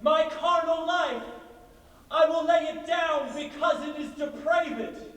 my carnal life. I will lay it down because it is depraved.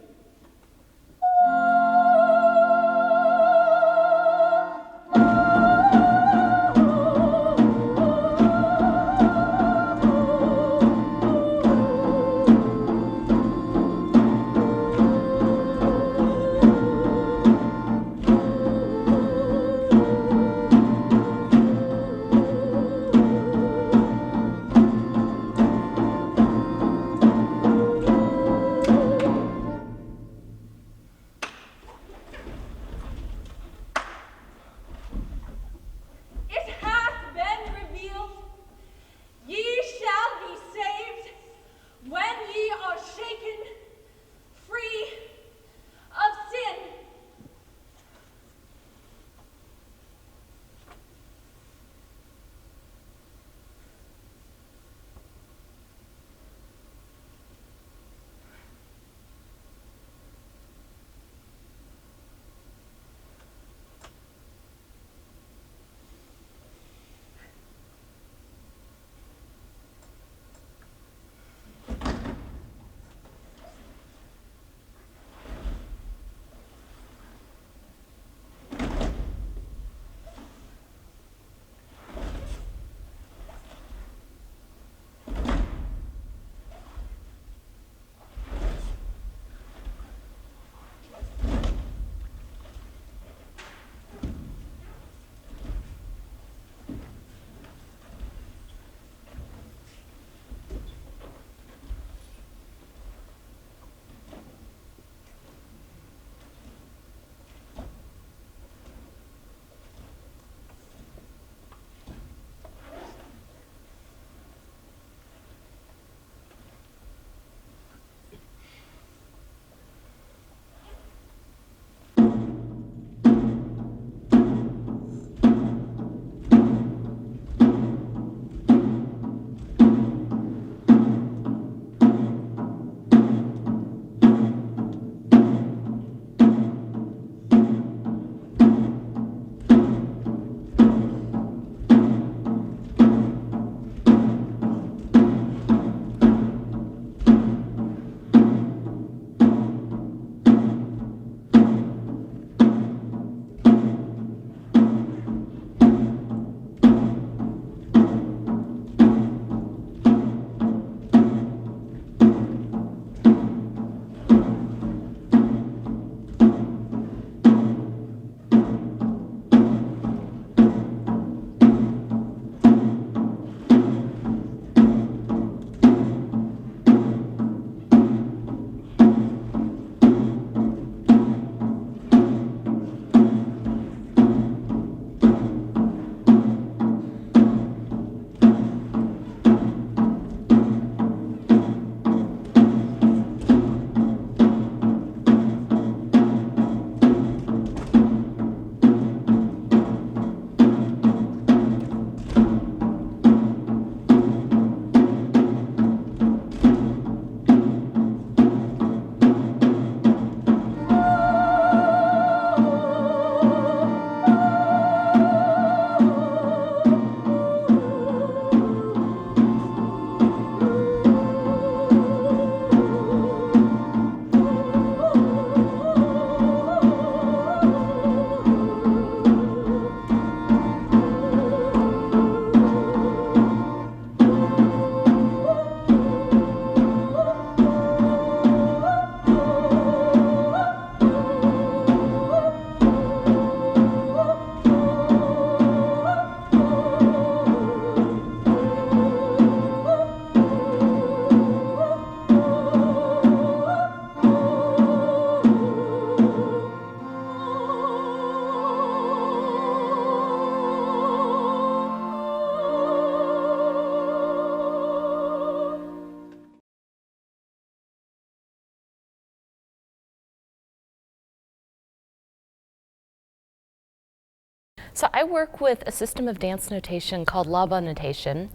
So I work with a system of dance notation called Labanotation,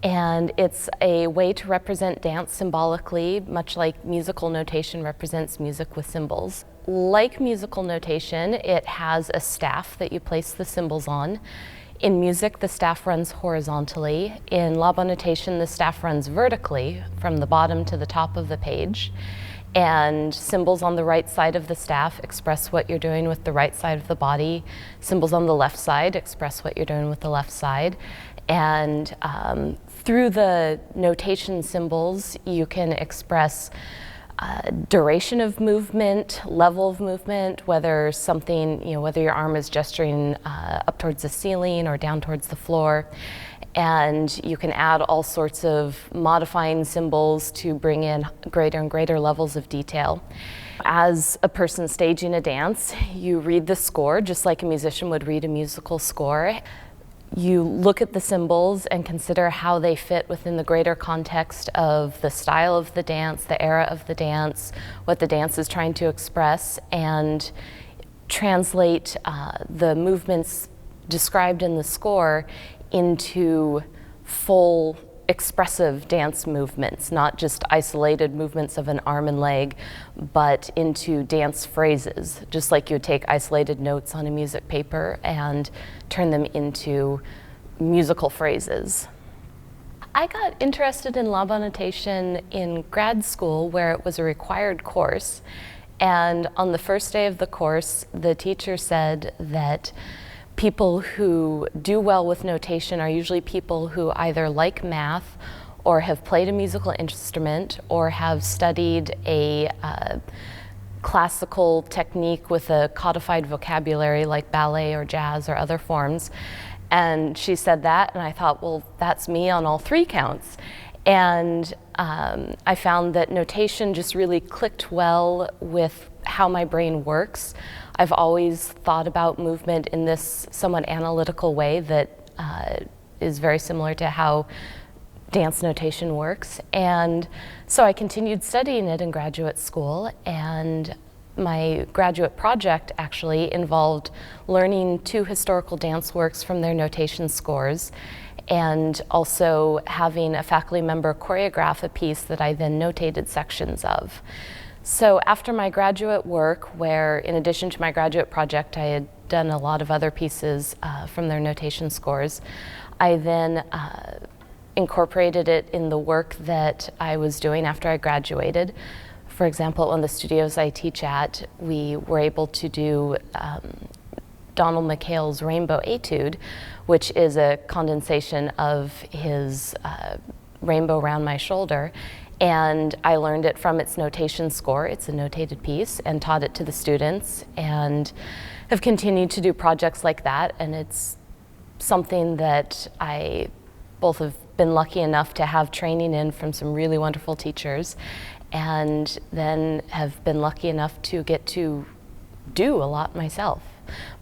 and it's a way to represent dance symbolically, much like musical notation represents music with symbols. Like musical notation, it has a staff that you place the symbols on. In music, the staff runs horizontally. In Labanotation, the staff runs vertically from the bottom to the top of the page. And symbols on the right side of the staff express what you're doing with the right side of the body. Symbols on the left side express what you're doing with the left side. And through the notation symbols, you can express duration of movement, level of movement, whether something, whether your arm is gesturing up towards the ceiling or down towards the floor. And you can add all sorts of modifying symbols to bring in greater and greater levels of detail. As a person staging a dance, you read the score just like a musician would read a musical score. You look at the symbols and consider how they fit within the greater context of the style of the dance, the era of the dance, what the dance is trying to express, and translate the movements described in the score into full expressive dance movements, not just isolated movements of an arm and leg, but into dance phrases, just like you would take isolated notes on a music paper and turn them into musical phrases. I got interested in Labanotation in grad school, where it was a required course, and on the first day of the course, the teacher said that people who do well with notation are usually people who either like math or have played a musical instrument or have studied a classical technique with a codified vocabulary like ballet or jazz or other forms. And she said that, and I thought, well, that's me on all three counts. And I found that notation just really clicked well with how my brain works. I've always thought about movement in this somewhat analytical way that is very similar to how dance notation works. And so I continued studying it in graduate school, and my graduate project actually involved learning 2 historical dance works from their notation scores, and also having a faculty member choreograph a piece that I then notated sections of. So after my graduate work, where in addition to my graduate project, I had done a lot of other pieces from their notation scores, I then incorporated it in the work that I was doing after I graduated. For example, on the studios I teach at, we were able to do Donald McHale's Rainbow Etude, which is a condensation of his Rainbow Round My Shoulder. And I learned it from its notation score. It's a notated piece, and taught it to the students, and have continued to do projects like that. And it's something that I both have been lucky enough to have training in from some really wonderful teachers, and then have been lucky enough to get to do a lot myself,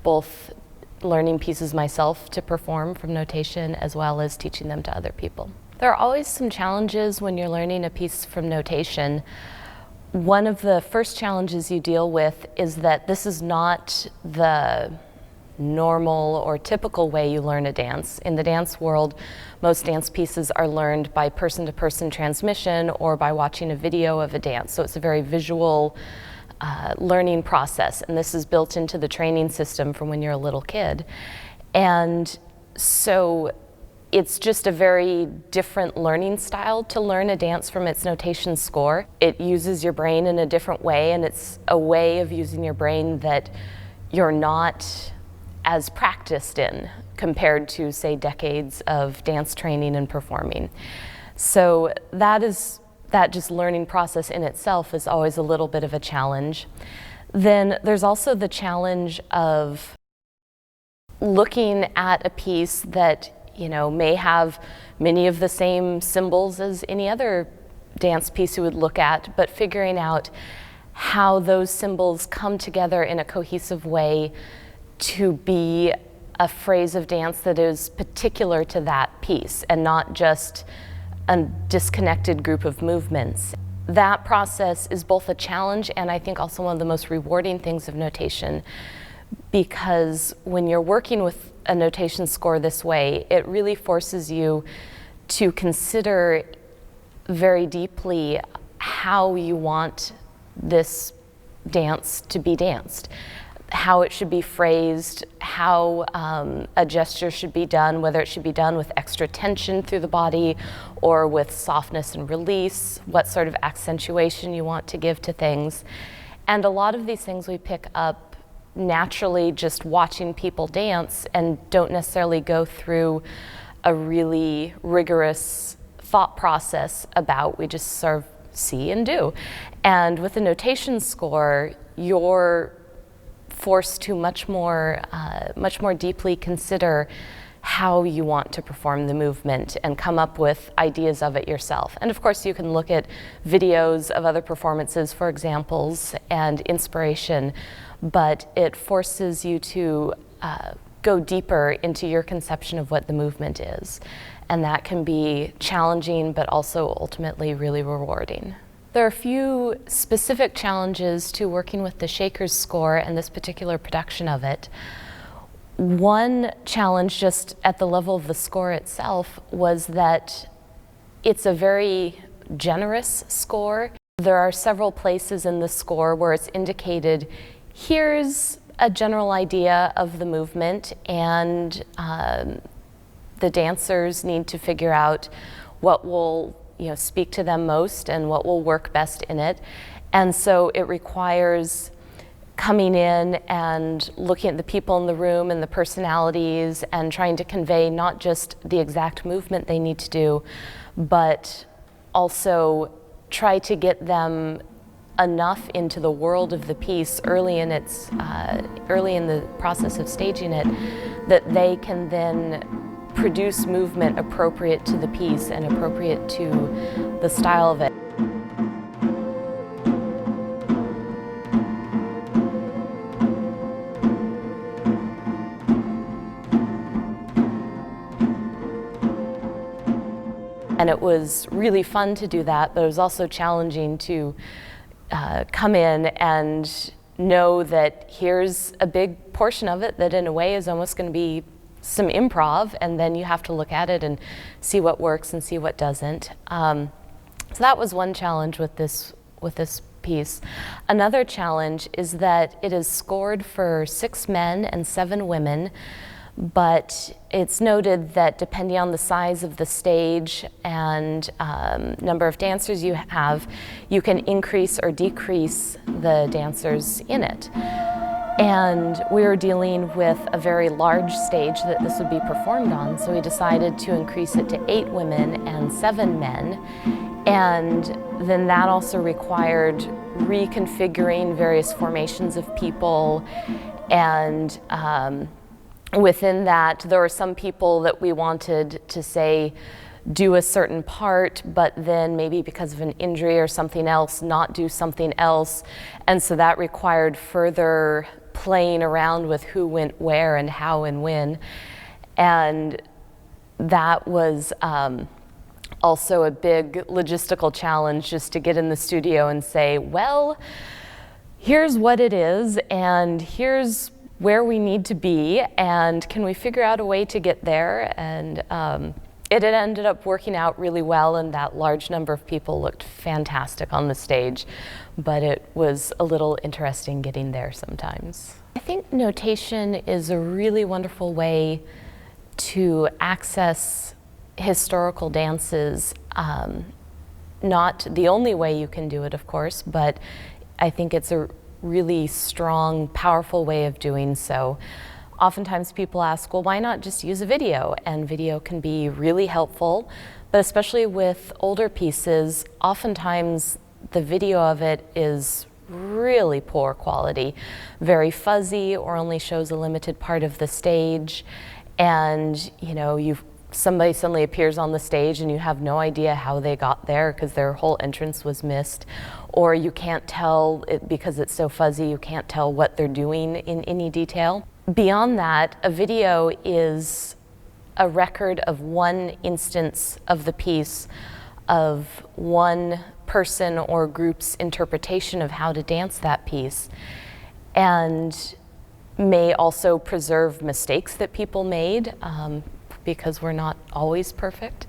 both learning pieces myself to perform from notation as well as teaching them to other people. There are always some challenges when you're learning a piece from notation. One of the first challenges you deal with is that this is not the normal or typical way you learn a dance. In the dance world, most dance pieces are learned by person-to-person transmission or by watching a video of a dance. So it's a very visual learning process, and this is built into the training system from when you're a little kid. And so it's just a very different learning style to learn a dance from its notation score. It uses your brain in a different way, and it's a way of using your brain that you're not as practiced in compared to, say, decades of dance training and performing. So that just learning process in itself is always a little bit of a challenge. Then there's also the challenge of looking at a piece that may have many of the same symbols as any other dance piece you would look at, but figuring out how those symbols come together in a cohesive way to be a phrase of dance that is particular to that piece and not just a disconnected group of movements. That process is both a challenge and I think also one of the most rewarding things of notation, because when you're working with a notation score this way, it really forces you to consider very deeply how you want this dance to be danced. how it should be phrased, how a gesture should be done, whether it should be done with extra tension through the body or with softness and release, what sort of accentuation you want to give to things. And a lot of these things we pick up naturally just watching people dance and don't necessarily go through a really rigorous thought process about. We just sort of see and do. And with a notation score, you're forced to much more deeply consider how you want to perform the movement and come up with ideas of it yourself. And of course you can look at videos of other performances for examples and inspiration, but it forces you to go deeper into your conception of what the movement is. And that can be challenging, but also ultimately really rewarding. There are a few specific challenges to working with the Shakers score and this particular production of it. One challenge just at the level of the score itself was that it's a very generous score. There are several places in the score where it's indicated, here's a general idea of the movement, and the dancers need to figure out what will speak to them most and what will work best in it. And so it requires coming in and looking at the people in the room and the personalities and trying to convey not just the exact movement they need to do, but also try to get them enough into the world of the piece early in the process of staging it, that they can then produce movement appropriate to the piece and appropriate to the style of it. And it was really fun to do that, but it was also challenging to come in and know that here's a big portion of it that in a way is almost going to be some improv, and then you have to look at it and see what works and see what doesn't. So that was one challenge with this piece. Another challenge is that it is scored for 6 men and 7 women, but it's noted that depending on the size of the stage and number of dancers you have, you can increase or decrease the dancers in it. And we were dealing with a very large stage that this would be performed on, so we decided to increase it to 8 women and 7 men. And then that also required reconfiguring various formations of people, and within that, there were some people that we wanted to say do a certain part, but then maybe because of an injury or something else, not do something else. And so that required further playing around with who went where and how and when. And that was also a big logistical challenge, just to get in the studio and say, well, here's what it is, and here's where we need to be, and can we figure out a way to get there? And it had ended up working out really well, and that large number of people looked fantastic on the stage, but it was a little interesting getting there sometimes. I think notation is a really wonderful way to access historical dances. Not the only way you can do it, of course, but I think it's a really strong, powerful way of doing so. Oftentimes people ask, well, why not just use a video? And video can be really helpful, but especially with older pieces, oftentimes the video of it is really poor quality, very fuzzy, or only shows a limited part of the stage. And somebody suddenly appears on the stage and you have no idea how they got there because their whole entrance was missed, or you can't tell it because it's so fuzzy, you can't tell what they're doing in any detail. Beyond that, a video is a record of one instance of the piece, of one person or group's interpretation of how to dance that piece, and may also preserve mistakes that people made, because we're not always perfect.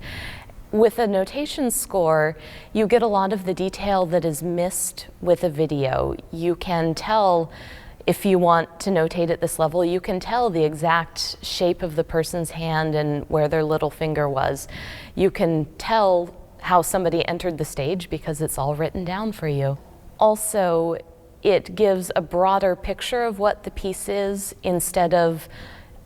With a notation score, you get a lot of the detail that is missed with a video. You can tell If you want to notate at this level, you can tell the exact shape of the person's hand and where their little finger was. You can tell how somebody entered the stage because it's all written down for you. Also, it gives a broader picture of what the piece is instead of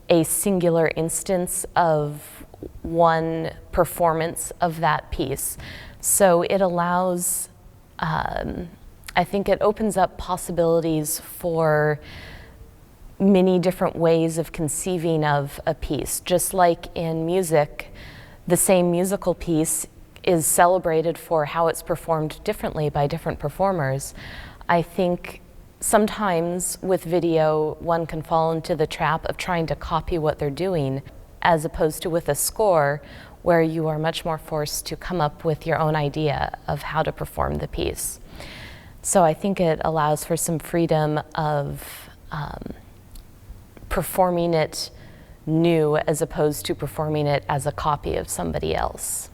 a singular instance of one performance of that piece. So it allows, I think it opens up possibilities for many different ways of conceiving of a piece. Just like in music, the same musical piece is celebrated for how it's performed differently by different performers. I think sometimes with video, one can fall into the trap of trying to copy what they're doing, as opposed to with a score, where you are much more forced to come up with your own idea of how to perform the piece. So I think it allows for some freedom of performing it new as opposed to performing it as a copy of somebody else.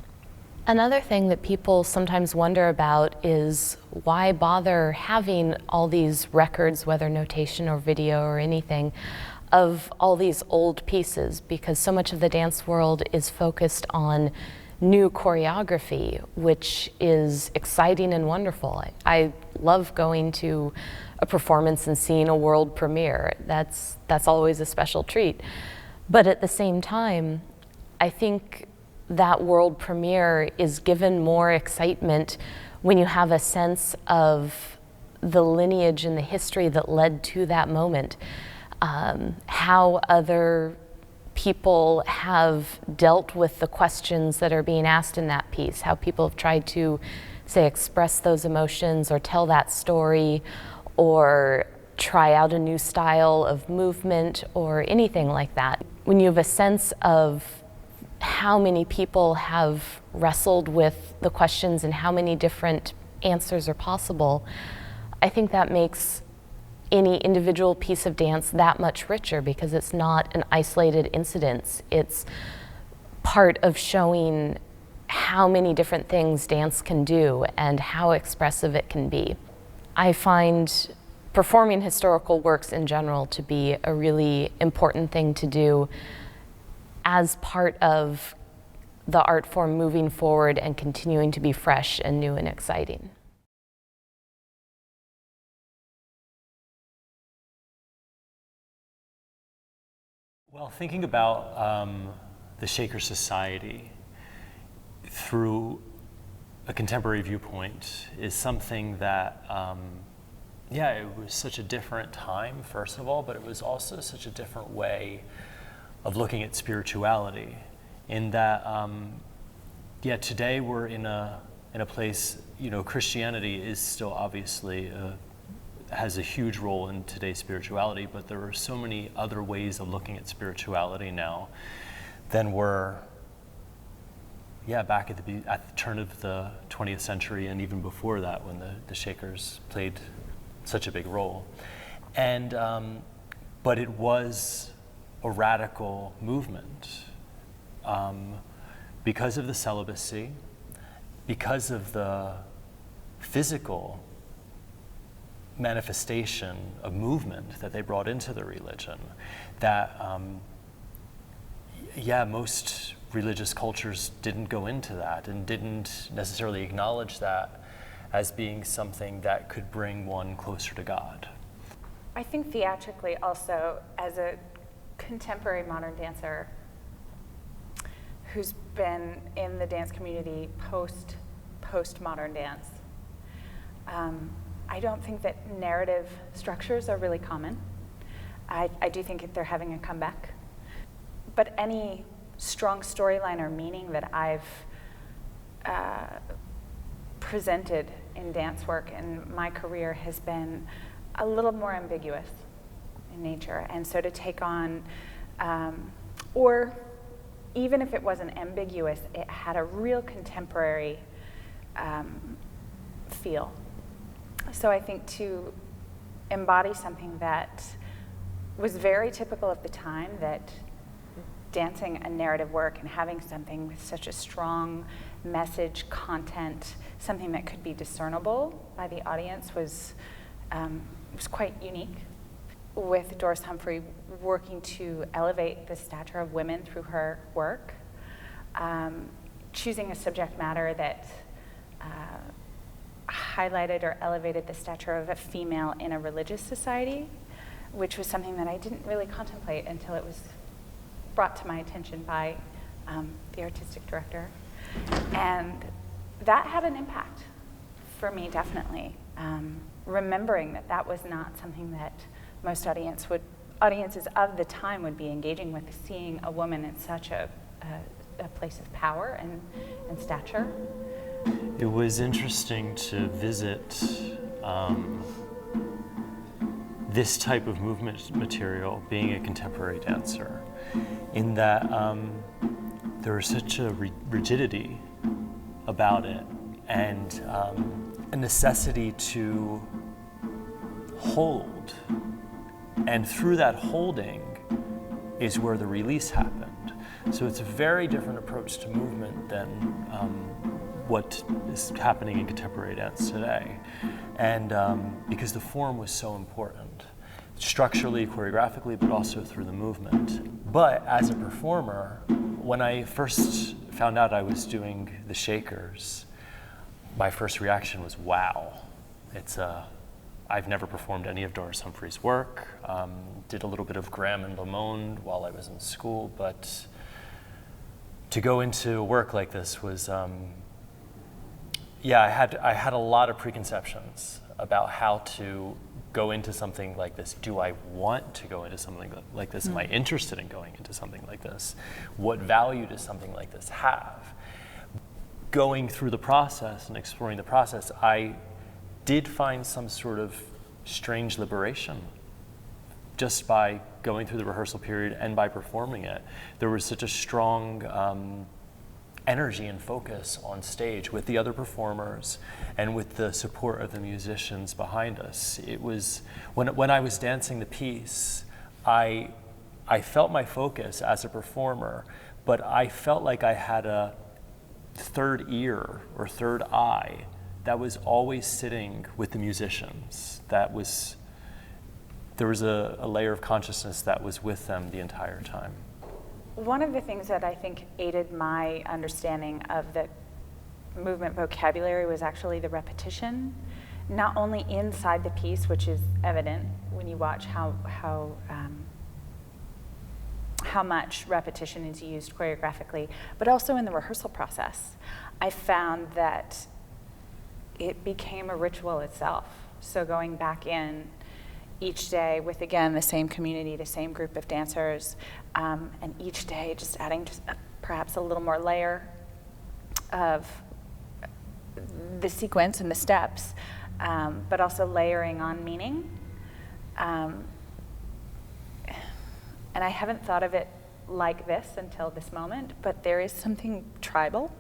Another thing that people sometimes wonder about is why bother having all these records, whether notation or video or anything, of all these old pieces, because so much of the dance world is focused on new choreography, which is exciting and wonderful. I love going to a performance and seeing a world premiere. That's always a special treat. But at the same time, I think that world premiere is given more excitement when you have a sense of the lineage and the history that led to that moment, how other people have dealt with the questions that are being asked in that piece, how people have tried to, say, express those emotions or tell that story or try out a new style of movement or anything like that. When you have a sense of how many people have wrestled with the questions and how many different answers are possible, I think that makes any individual piece of dance that much richer, because it's not an isolated incident. It's part of showing how many different things dance can do and how expressive it can be. I find performing historical works in general to be a really important thing to do as part of the art form moving forward and continuing to be fresh and new and exciting. Well, thinking about the Shaker Society through a contemporary viewpoint is something that, it was such a different time, first of all, but it was also such a different way of looking at spirituality. In that, today we're in a place, Christianity is still obviously has a huge role in today's spirituality, but there are so many other ways of looking at spirituality now than were, back at the turn of the 20th century and even before that, when the Shakers played such a big role. And, but it was a radical movement because of the celibacy, because of the physical manifestation of movement that they brought into the religion, that most religious cultures didn't go into that and didn't necessarily acknowledge that as being something that could bring one closer to God. I think theatrically also, as a contemporary modern dancer who's been in the dance community post-modern dance, I don't think that narrative structures are really common. I do think they're having a comeback. But any strong storyline or meaning that I've presented in dance work in my career has been a little more ambiguous in nature. And so to take on, or even if it wasn't ambiguous, it had a real contemporary feel. So I think to embody something that was very typical of the time, that dancing a narrative work and having something with such a strong message, content, something that could be discernible by the audience was quite unique. with Doris Humphrey working to elevate the stature of women through her work, choosing a subject matter that highlighted or elevated the stature of a female in a religious society, which was something that I didn't really contemplate until it was brought to my attention by the artistic director. And that had an impact for me, definitely. Remembering that that was not something that most audiences of the time would be engaging with, seeing a woman in such a place of power and stature. It was interesting to visit this type of movement material, being a contemporary dancer, in that there was such a rigidity about it, and a necessity to hold. And through that holding is where the release happened. So it's a very different approach to movement than what is happening in contemporary dance today. And because the form was so important, structurally, choreographically, but also through the movement. But as a performer, when I first found out I was doing the shakers, my first reaction was, wow. I've never performed any of Doris Humphrey's work. Did a little bit of Graham and Lamond while I was in school, but to go into work like this was, I had a lot of preconceptions about how to go into something like this. Do I want to go into something like this? Am I interested in going into something like this? What value does something like this have? Going through the process and exploring the process, I did find some sort of strange liberation just by going through the rehearsal period and by performing it. There was such a strong energy and focus on stage with the other performers and with the support of the musicians behind us. It was, when I was dancing the piece, I felt my focus as a performer, but I felt like I had a third ear or third eye that was always sitting with the musicians. There was a layer of consciousness that was with them the entire time. One of the things that I think aided my understanding of the movement vocabulary was actually the repetition, not only inside the piece, which is evident when you watch how much repetition is used choreographically, but also in the rehearsal process. I found that it became a ritual itself. So going back in each day with, again, the same community, the same group of dancers, and each day just adding perhaps a little more layer of the sequence and the steps, but also layering on meaning. And I haven't thought of it like this until this moment, but there is something tribal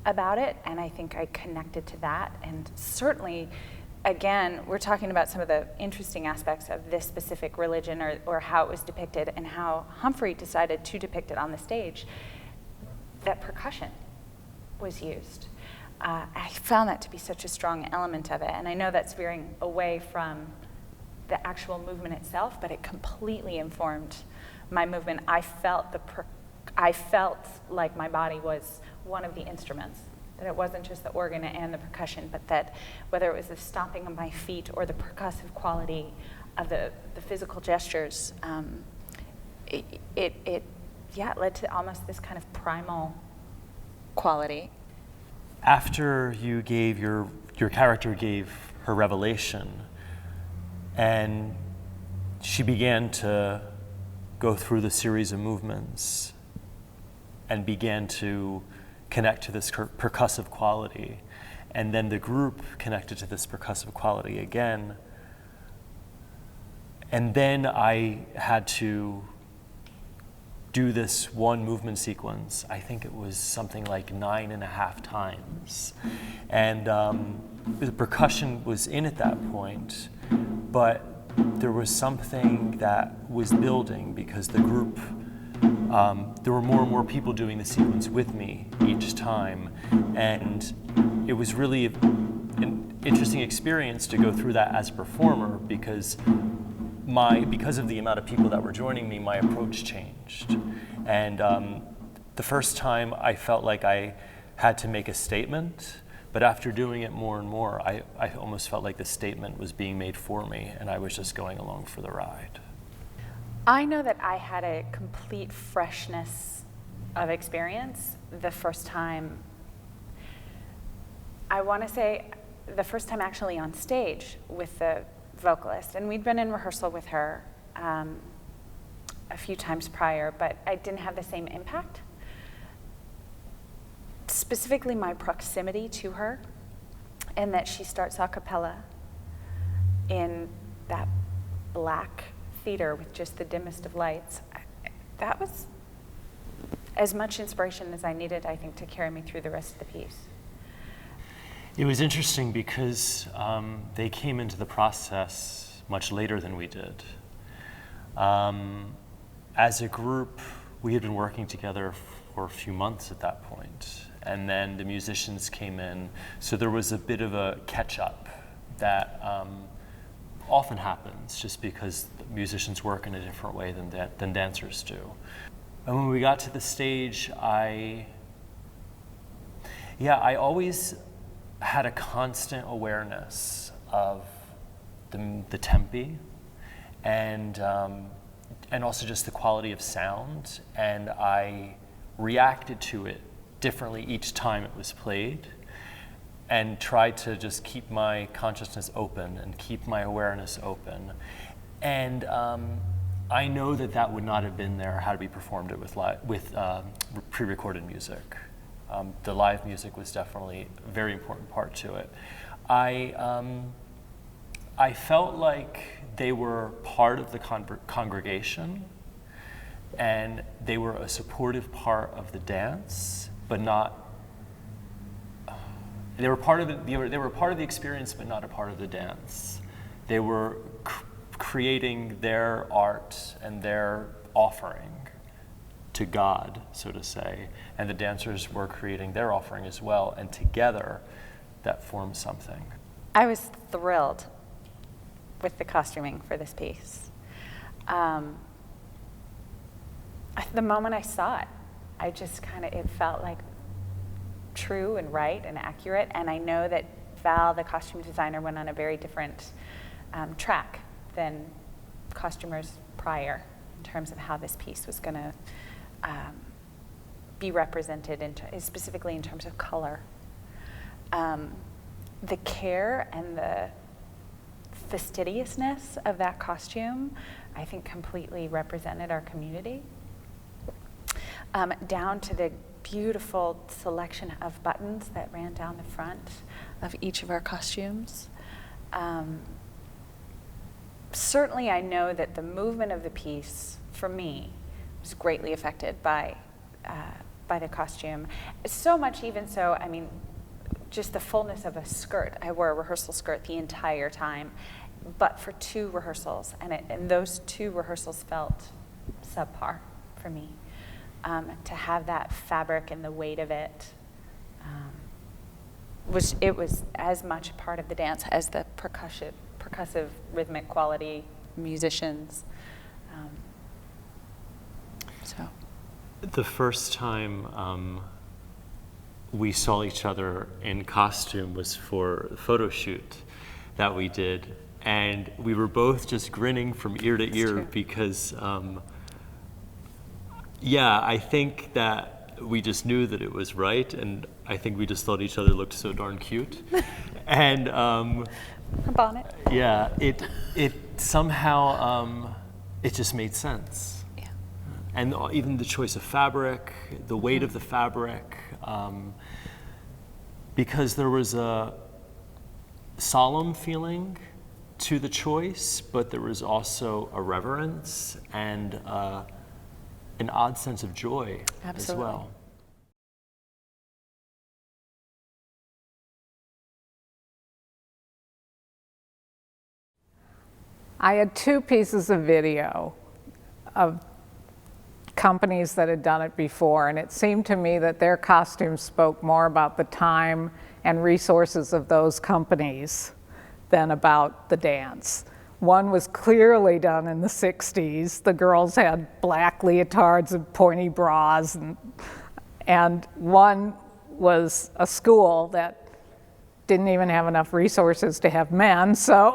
about it, and I think I connected to that. And certainly, again, we're talking about some of the interesting aspects of this specific religion or how it was depicted and how Humphrey decided to depict it on the stage, that percussion was used. I found that to be such a strong element of it, and I know that's veering away from the actual movement itself, but it completely informed my movement. I felt like my body was one of the instruments, that it wasn't just the organ and the percussion, but that whether it was the stomping of my feet or the percussive quality of the physical gestures, it led to almost this kind of primal quality. After you gave your character gave her revelation, and she began to go through the series of movements and began to connect to this percussive quality, and then the group connected to this percussive quality again, and then I had to do this one movement sequence. I think it was something like 9.5 times, and the percussion was in at that point, but there was something that was building because the group, there were more and more people doing the sequence with me each time, and it was really an interesting experience to go through that as a performer, because because of the amount of people that were joining me, my approach changed. And the first time I felt like I had to make a statement, but after doing it more and more, I almost felt like the statement was being made for me, and I was just going along for the ride. I know that I had a complete freshness of experience the first time. I want to say the first time actually on stage with the vocalist, and we'd been in rehearsal with her a few times prior, but I didn't have the same impact. Specifically my proximity to her, and that she starts a cappella in that black theater with just the dimmest of lights. That was as much inspiration as I needed, I think, to carry me through the rest of the piece. It was interesting because they came into the process much later than we did. As a group, we had been working together for a few months at that point, and then the musicians came in, so there was a bit of a catch-up that often happens just because musicians work in a different way than dancers do. And when we got to the stage, I always had a constant awareness of the tempi and also just the quality of sound, and I reacted to it differently each time it was played and tried to just keep my consciousness open and keep my awareness open. And I know that would not have been there had we performed it with pre-recorded music. The live music was definitely a very important part to it. I felt like they were part of the congregation, and they were a supportive part of the dance, but not. They were part of it. They were part of the experience, but not a part of the dance. They were creating their art and their offering to God, so to say, and the dancers were creating their offering as well, and together that formed something. I was thrilled with the costuming for this piece. The moment I saw it, it felt like true and right and accurate, and I know that Val, the costume designer, went on a very different track than costumers prior in terms of how this piece was going to be represented, specifically in terms of color. The care and the fastidiousness of that costume, I think, completely represented our community. Down to the beautiful selection of buttons that ran down the front of each of our costumes. Certainly I know that the movement of the piece, for me, was greatly affected by the costume. So much even so, I mean, just the fullness of a skirt. I wore a rehearsal skirt the entire time, but for 2 rehearsals, and those 2 rehearsals felt subpar for me. To have that fabric and the weight of it was as much a part of the dance as the percussive rhythmic quality musicians. The first time we saw each other in costume was for a photo shoot that we did, and we were both just grinning from ear to ear because I think that we just knew that it was right, and I think we just thought each other looked so darn cute. And a bonnet. Yeah, it somehow it just made sense. Yeah. And even the choice of fabric, the weight of the fabric, because there was a solemn feeling to the choice, but there was also a reverence and an odd sense of joy as well. I had 2 pieces of video of companies that had done it before, and it seemed to me that their costumes spoke more about the time and resources of those companies than about the dance. One was clearly done in the 60s. The girls had black leotards and pointy bras, and one was a school that didn't even have enough resources to have men, so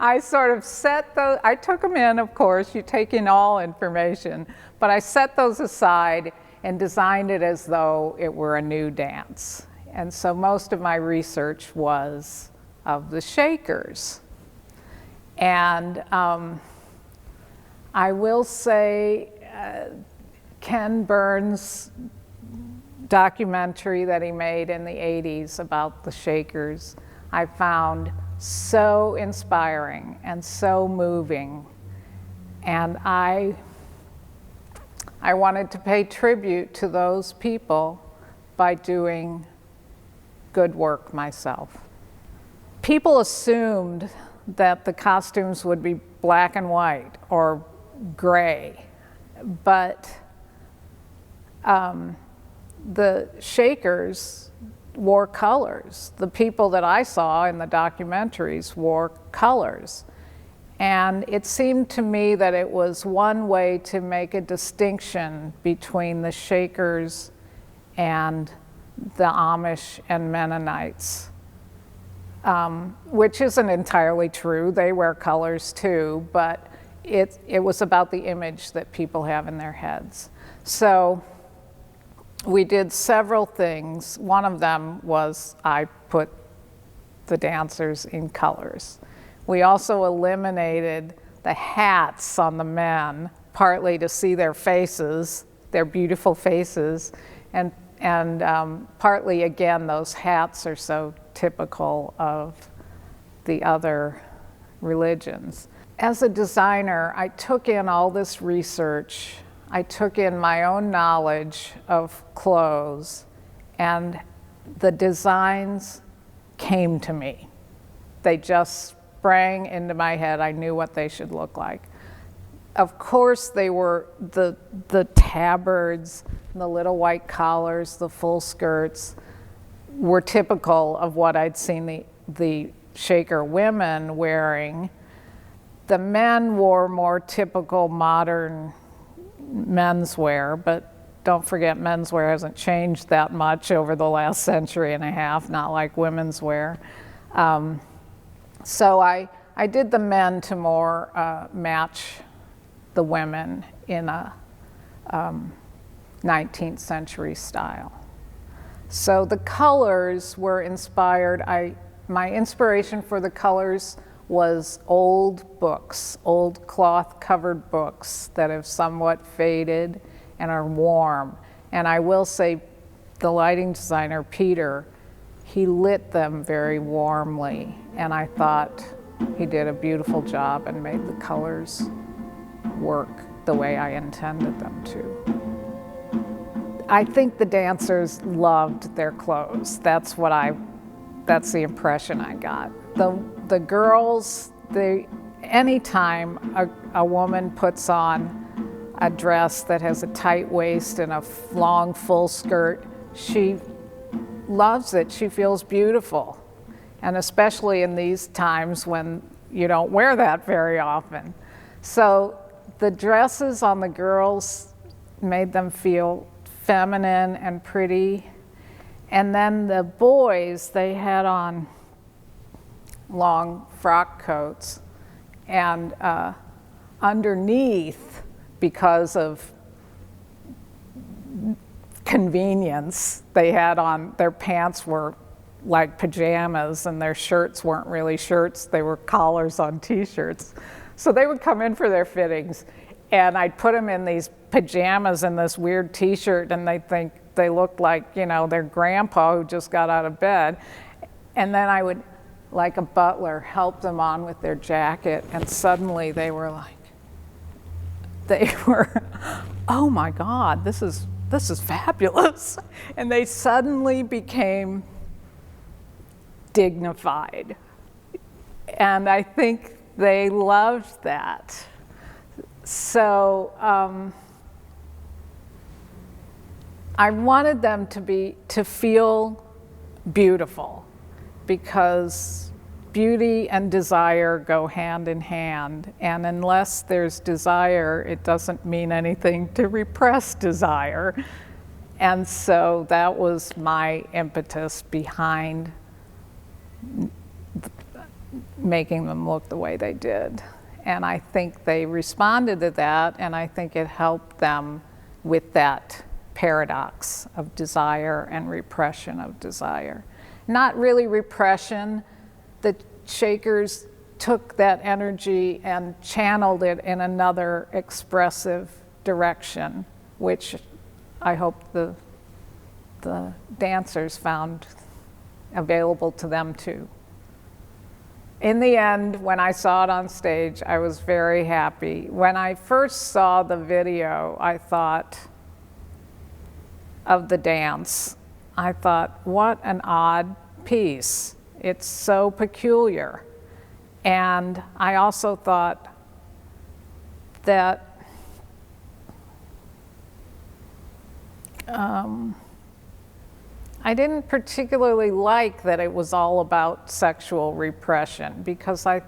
I sort of set those, I took them in, of course, you take in all information, but I set those aside and designed it as though it were a new dance. And so most of my research was of the Shakers. And I will say Ken Burns' documentary that he made in the 80s about the Shakers, I found so inspiring and so moving. And I wanted to pay tribute to those people by doing good work myself. People assumed that the costumes would be black and white or gray, but the Shakers wore colors. The people that I saw in the documentaries wore colors. And it seemed to me that it was one way to make a distinction between the Shakers and the Amish and Mennonites, which isn't entirely true. They wear colors too, but it was about the image that people have in their heads. So we did several things. One of them was I put the dancers in colors. We also eliminated the hats on the men, partly to see their faces, their beautiful faces, and partly, again, those hats are so typical of the other religions. As a designer, I took in all this research. I took in my own knowledge of clothes, and the designs came to me. They just sprang into my head. I knew what they should look like. Of course, they were the tabards, the little white collars, the full skirts were typical of what I'd seen the Shaker women wearing. The men wore more typical modern menswear, but don't forget menswear hasn't changed that much over the last century and a half, not like women's wear. So I did the men to more match the women in a 19th century style. So the colors were inspired. My inspiration for the colors was old books, old cloth covered books that have somewhat faded and are warm. And I will say the lighting designer, Peter, he lit them very warmly. And I thought he did a beautiful job and made the colors work the way I intended them to. I think the dancers loved their clothes. That's the impression I got. The girls, anytime a woman puts on a dress that has a tight waist and a long full skirt, she loves it. She feels beautiful. And especially in these times when you don't wear that very often. So the dresses on the girls made them feel feminine and pretty. And then the boys, they had on long frock coats. And underneath, because of convenience, they had on, their pants were like pajamas and their shirts weren't really shirts, they were collars on t-shirts. So they would come in for their fittings and I'd put them in these pajamas and this weird t-shirt and they'd think they looked like, their grandpa who just got out of bed. And then I would, like a butler, help them on with their jacket and suddenly they were, oh my God, this is fabulous. And they suddenly became dignified. And I think they loved that. So I wanted them to feel beautiful because beauty and desire go hand in hand, and unless there's desire, it doesn't mean anything to repress desire. And so that was my impetus behind making them look the way they did. And I think they responded to that, and I think it helped them with that paradox of desire and repression of desire. Not really repression. The Shakers took that energy and channeled it in another expressive direction, which I hope the dancers found available to them too. In the end, when I saw it on stage, I was very happy. When I first saw the video, I thought of the dance. I thought, what an odd piece. It's so peculiar. And I also thought that I didn't particularly like that it was all about sexual repression, because I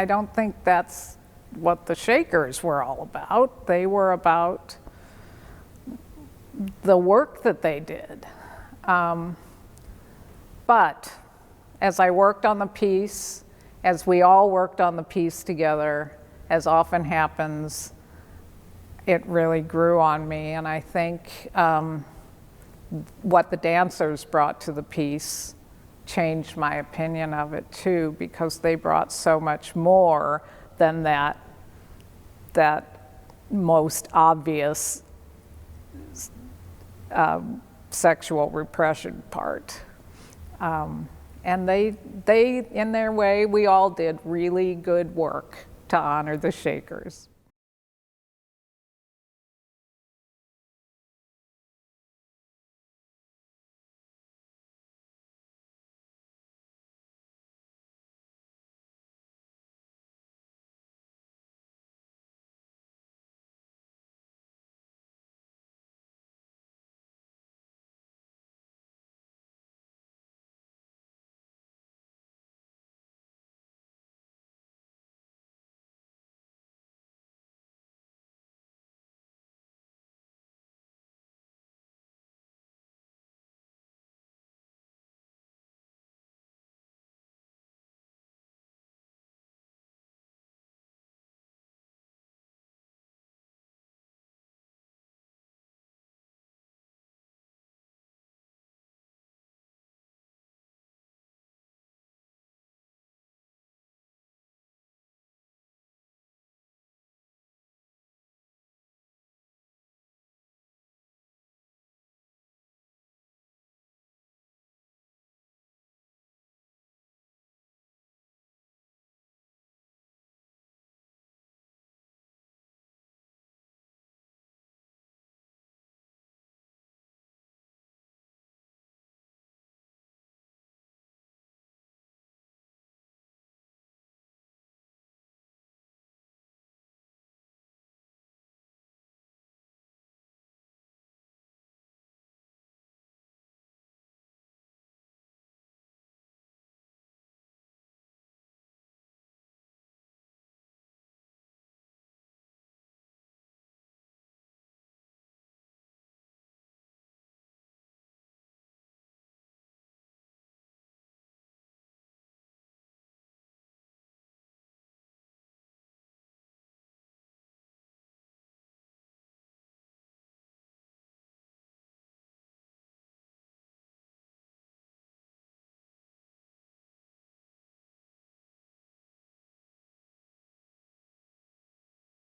don't think that's what the Shakers were all about. They were about the work that they did. But as I worked on the piece, as we all worked on the piece together, as often happens, it really grew on me. And I think what the dancers brought to the piece changed my opinion of it too, because they brought so much more than that most obvious sexual repression part. And they, in their way, we all did really good work to honor the Shakers.